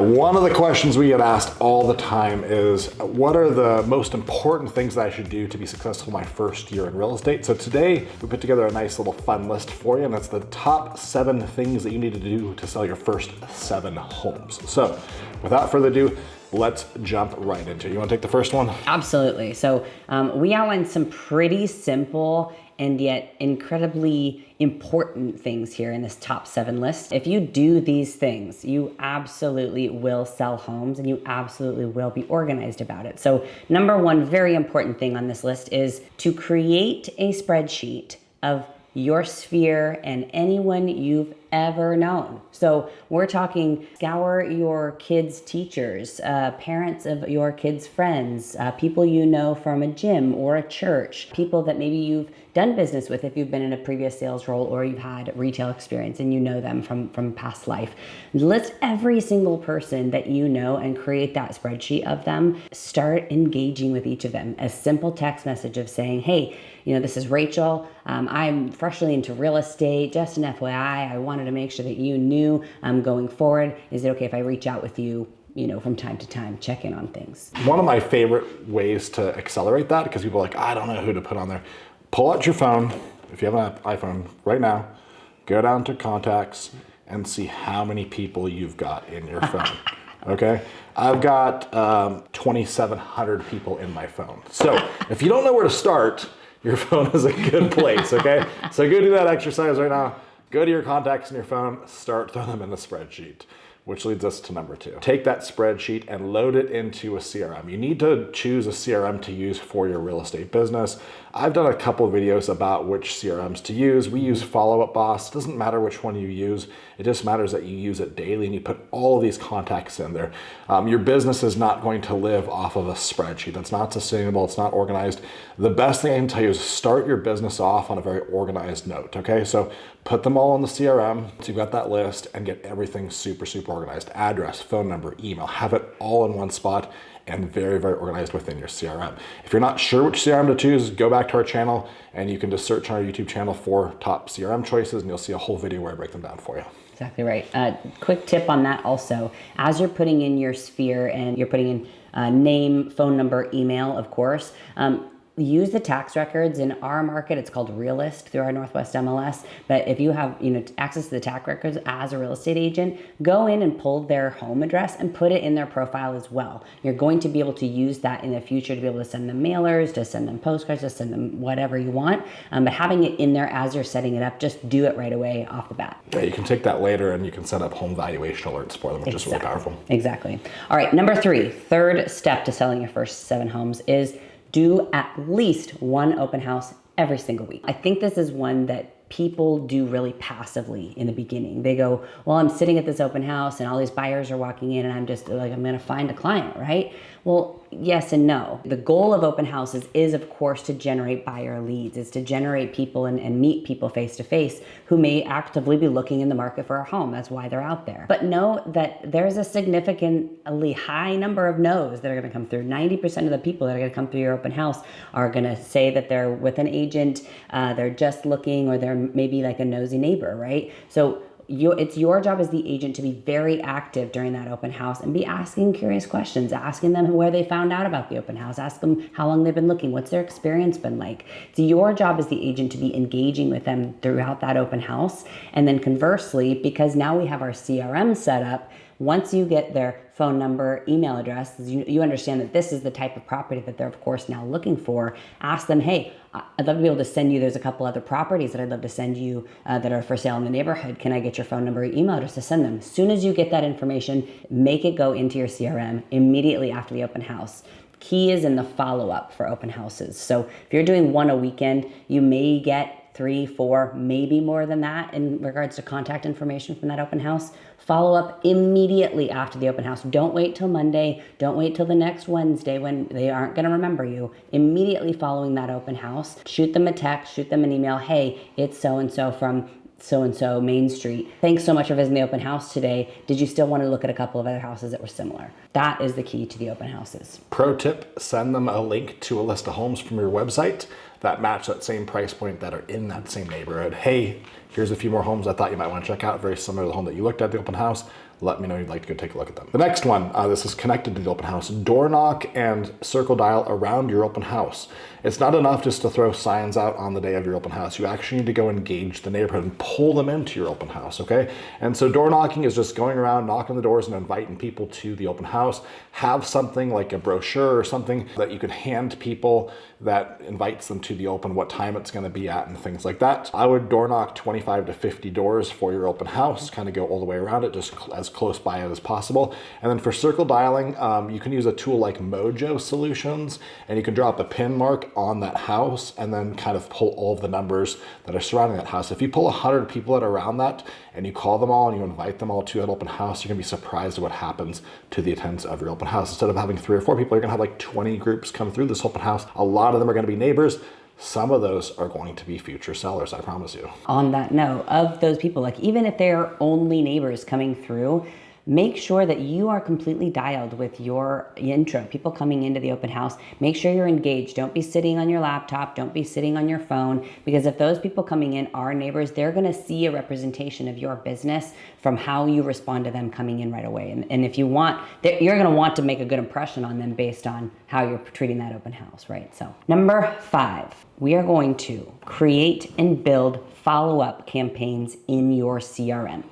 one of the questions we get asked all the time is, what are the most important things that I should do to be successful my first year in real estate? So today we put together a nice little fun list for you, and that's the top 7 things that you need to do to sell your first 7 homes. So without further ado, let's jump right into it. You want to take the first one? Absolutely. So we outlined some pretty simple and yet incredibly important things here in this top 7 list. If you do these things, you absolutely will sell homes and you absolutely will be organized about it. So number 1 very important thing on this list is to create a spreadsheet of your sphere and anyone you've ever known. So we're talking scour your kids' teachers, parents of your kids' friends, people you know from a gym or a church, people that maybe you've done business with if you've been in a previous sales role or you've had retail experience and you know them from past life. List every single person that you know and create that spreadsheet of them. Start engaging with each of them. A simple text message of saying, hey, this is Rachel. I'm freshly into real estate. Just an FYI, I wanted to make sure that you knew going forward. Is it okay if I reach out with you, from time to time, check in on things? One of my favorite ways to accelerate that, because people are like, I don't know who to put on there. Pull out your phone, if you have an iPhone right now, go down to contacts and see how many people you've got in your phone, okay? I've got 2,700 people in my phone. So if you don't know where to start, your phone is a good place, okay? So go do that exercise right now. Go to your contacts in your phone, start throwing them in the spreadsheet, which leads us to number 2. Take that spreadsheet and load it into a CRM. You need to choose a CRM to use for your real estate business. I've done a couple of videos about which CRMs to use. We use Follow Up Boss. It doesn't matter which one you use. It just matters that you use it daily and you put all of these contacts in there. Your business is not going to live off of a spreadsheet. That's not sustainable. It's not organized. The best thing I can tell you is start your business off on a very organized note, okay? So put them all in the CRM, so you've got that list, and get everything super, super organized. Address, phone number, email, have it all in one spot and very, very organized within your CRM. If you're not sure which CRM to choose, go back to our channel and you can just search on our YouTube channel for top CRM choices and you'll see a whole video where I break them down for you. Exactly right. Quick tip on that also, as you're putting in your sphere and you're putting in name, phone number, email, of course, use the tax records. In our market, it's called Realist through our Northwest MLS. But if you have access to the tax records as a real estate agent, go in and pull their home address and put it in their profile as well. You're going to be able to use that in the future to be able to send them mailers, to send them postcards, to send them whatever you want. But having it in there as you're setting it up, just do it right away off the bat. Yeah, you can take that later and you can set up home valuation alerts for them, which is really powerful. Exactly. All right, number 3, third step to selling your first 7 homes is do at least 1 open house every single week. I think this is one that people do really passively in the beginning. They go, well, I'm sitting at this open house and all these buyers are walking in and I'm just like, I'm gonna find a client, right? Well, yes and no. The goal of open houses is, of course, to generate buyer leads. It's to generate people and meet people face to face who may actively be looking in the market for a home. That's why they're out there. But know that there's a significantly high number of no's that are gonna come through. 90% of the people that are gonna come through your open house are gonna say that they're with an agent, they're just looking, or they're maybe like a nosy neighbor, right? So it's your job as the agent to be very active during that open house and be asking curious questions, asking them where they found out about the open house, ask them how long they've been looking, what's their experience been like. It's your job as the agent to be engaging with them throughout that open house. And then conversely, because now we have our CRM set up, once you get their phone number, email address, you understand that this is the type of property that they're, of course, now looking for. Ask them, hey, I'd love to be able to send you, there's a couple other properties that I'd love to send you that are for sale in the neighborhood. Can I get your phone number or email address to send them? As soon as you get that information, make it go into your CRM immediately after the open house. Key is in the follow-up for open houses. So if you're doing 1 a weekend, you may get 3, 4, maybe more than that in regards to contact information from that open house. Follow up immediately after the open house. Don't wait till Monday. Don't wait till the next Wednesday when they aren't going to remember you. Immediately following that open house, shoot them a text, shoot them an email. Hey, it's so-and-so from so-and-so Main Street. Thanks so much for visiting the open house today. Did you still want to look at a couple of other houses that were similar? That is the key to the open houses. Pro tip, send them a link to a list of homes from your website that match that same price point that are in that same neighborhood. Hey, here's a few more homes I thought you might want to check out, very similar to the home that you looked at the open house. let me know you'd like to go take a look at them. The next one, this is connected to the open house, door knock and circle dial around your open house. It's not enough just to throw signs out on the day of your open house. You actually need to go engage the neighborhood and pull them into your open house, okay? And so door knocking is just going around, knocking on the doors and inviting people to the open house. Have something like a brochure or something that you could hand people that invites them to the open, what time it's gonna be at and things like that. I would door knock 25 to 50 doors for your open house, kind of go all the way around it, just as close by as possible. And then for circle dialing, you can use a tool like Mojo Solutions, and you can drop a pin mark on that house and then kind of pull all of the numbers that are surrounding that house. If you pull 100 people that are around that and you call them all and you invite them all to that open house, you're gonna be surprised at what happens to the attendance of your open house. Instead of having 3 or 4 people, you're gonna have like 20 groups come through this open house. A lot of them are gonna be neighbors. Some of those are going to be future sellers, I promise you. On that note, of those people, like even if they're only neighbors coming through, make sure that you are completely dialed with your intro. People coming into the open house, make sure you're engaged. Don't be sitting on your laptop. Don't be sitting on your phone, because if those people coming in are neighbors, they're going to see a representation of your business from how you respond to them coming in right away. And if you want, you're going to want to make a good impression on them based on how you're treating that open house, right? So number 5, we are going to create and build follow-up campaigns in your CRM.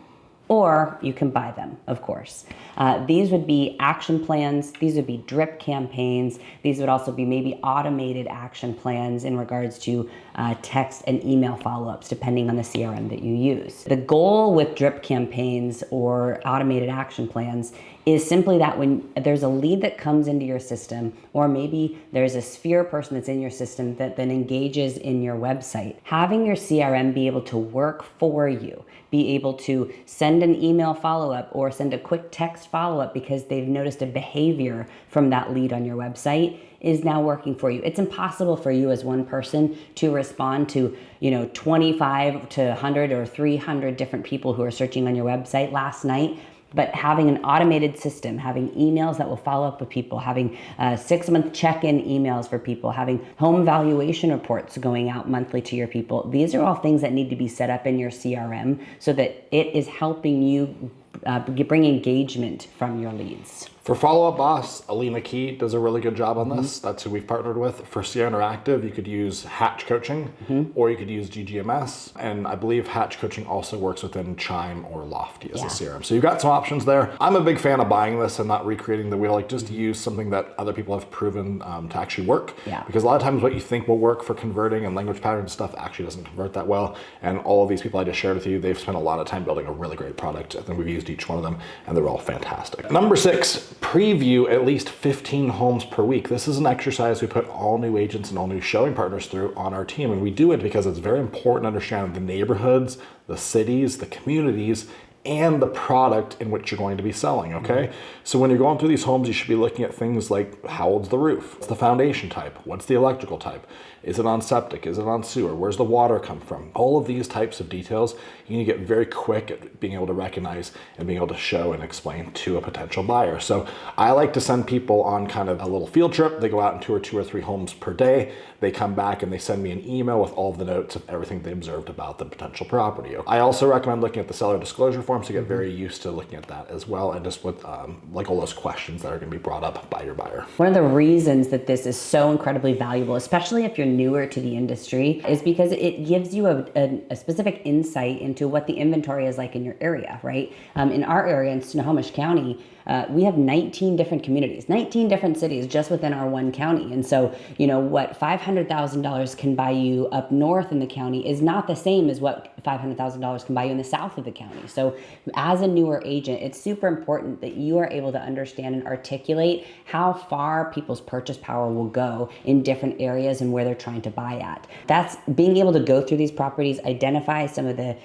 Or you can buy them, of course. These would be action plans. These would be drip campaigns. These would also be maybe automated action plans in regards to text and email follow-ups, depending on the CRM that you use. The goal with drip campaigns or automated action plans is simply that when there's a lead that comes into your system, or maybe there's a sphere person that's in your system that then engages in your website, having your CRM be able to work for you, be able to send an email follow-up or send a quick text follow-up because they've noticed a behavior from that lead on your website, is now working for you. It's impossible for you as one person to respond to, 25 to 100 or 300 different people who are searching on your website last night. But having an automated system, having emails that will follow up with people, having 6-month check-in emails for people, having home valuation reports going out monthly to your people, these are all things that need to be set up in your CRM so that it is helping you bring engagement from your leads. For Follow Up Boss, Alina Key does a really good job on this. That's who we've partnered with. For Sierra Interactive, you could use Hatch Coaching, or you could use GGMS. And I believe Hatch Coaching also works within Chime or Lofty as a CRM. So you've got some options there. I'm a big fan of buying this and not recreating the wheel. Like, just use something that other people have proven to actually work. Yeah. Because a lot of times what you think will work for converting and language pattern stuff actually doesn't convert that well. And all of these people I just shared with you, they've spent a lot of time building a really great product. I think we've used each one of them and they're all fantastic. Number 6, preview at least 15 homes per week. This is an exercise we put all new agents and all new showing partners through on our team. And we do it because it's very important to understand the neighborhoods, the cities, the communities, and the product in which you're going to be selling, okay? So when you're going through these homes, you should be looking at things like, how old's the roof? What's the foundation type? What's the electrical type? Is it on septic? Is it on sewer? Where's the water come from? All of these types of details, you need to get very quick at being able to recognize and being able to show and explain to a potential buyer. So I like to send people on kind of a little field trip. They go out and tour 2 or 3 homes per day. They come back and they send me an email with all of the notes of everything they observed about the potential property. I also recommend looking at the seller disclosure forms to get very used to looking at that as well, and just with like all those questions that are going to be brought up by your buyer. One of the reasons that this is so incredibly valuable, especially if you're newer to the industry, is because it gives you a specific insight into what the inventory is like in your area, right? In our area in Snohomish County, we have 19 different communities, 19 different cities just within our one county. And so, what $500,000 can buy you up north in the county is not the same as what $500,000 can buy you in the south of the county. So as a newer agent, it's super important that you are able to understand and articulate how far people's purchase power will go in different areas and where they're trying to buy at. That's being able to go through these properties, identify some of the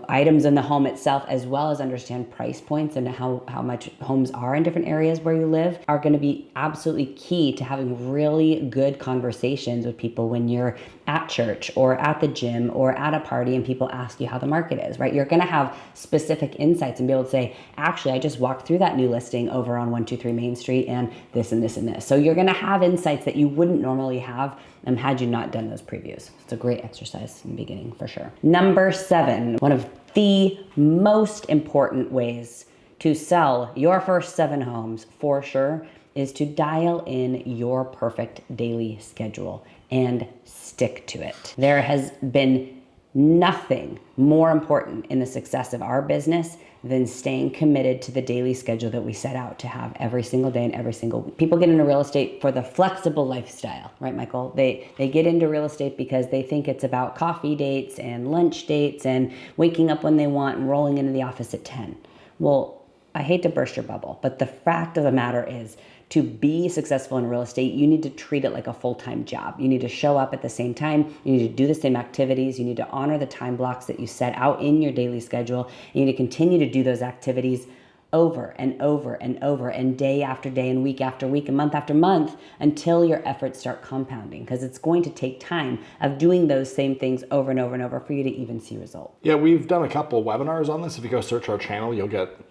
items in the home itself, as well as understand price points and how much homes are in different areas where you live, are going to be absolutely key to having really good conversations with people when you're at church or at the gym or at a party and people ask you how the market is, right? You're going to have specific insights and be able to say, actually, I just walked through that new listing over on 123 Main Street and this and this and this. So you're going to have insights that you wouldn't normally have had you not done those previews. It's a great exercise in the beginning for sure. Number 7, one of the most important ways to sell your first 7 homes for sure is to dial in your perfect daily schedule and stick to it. There has been nothing more important in the success of our business than staying committed to the daily schedule that we set out to have every single day and every single week. People get into real estate for the flexible lifestyle, right, Michael? They get into real estate because they think it's about coffee dates and lunch dates and waking up when they want and rolling into the office at 10. Well, I hate to burst your bubble, but the fact of the matter is, to be successful in real estate, you need to treat it like a full-time job. You need to show up at the same time. You need to do the same activities. You need to honor the time blocks that you set out in your daily schedule. You need to continue to do those activities over and over and over and day after day and week after week and month after month until your efforts start compounding, because it's going to take time of doing those same things over and over and over for you to even see results. Yeah, we've done a couple webinars on this. If you go search our channel, you'll get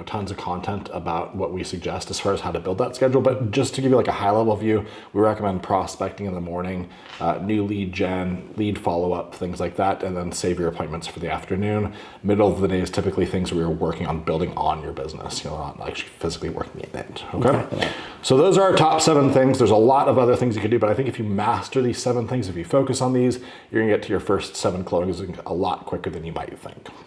tons of content about what we suggest as far as how to build that schedule. But just to give you like a high level view, we recommend prospecting in the morning, new lead gen, lead follow-up, things like that, and then save your appointments for the afternoon. Middle of the day is typically things we are working on building on your business, not actually physically working in it. Okay. Exactly. So those are our top 7 things. There's a lot of other things you can do, but I think if you master these 7 things, if you focus on these, you're gonna get to your first 7 closings a lot quicker than you might think.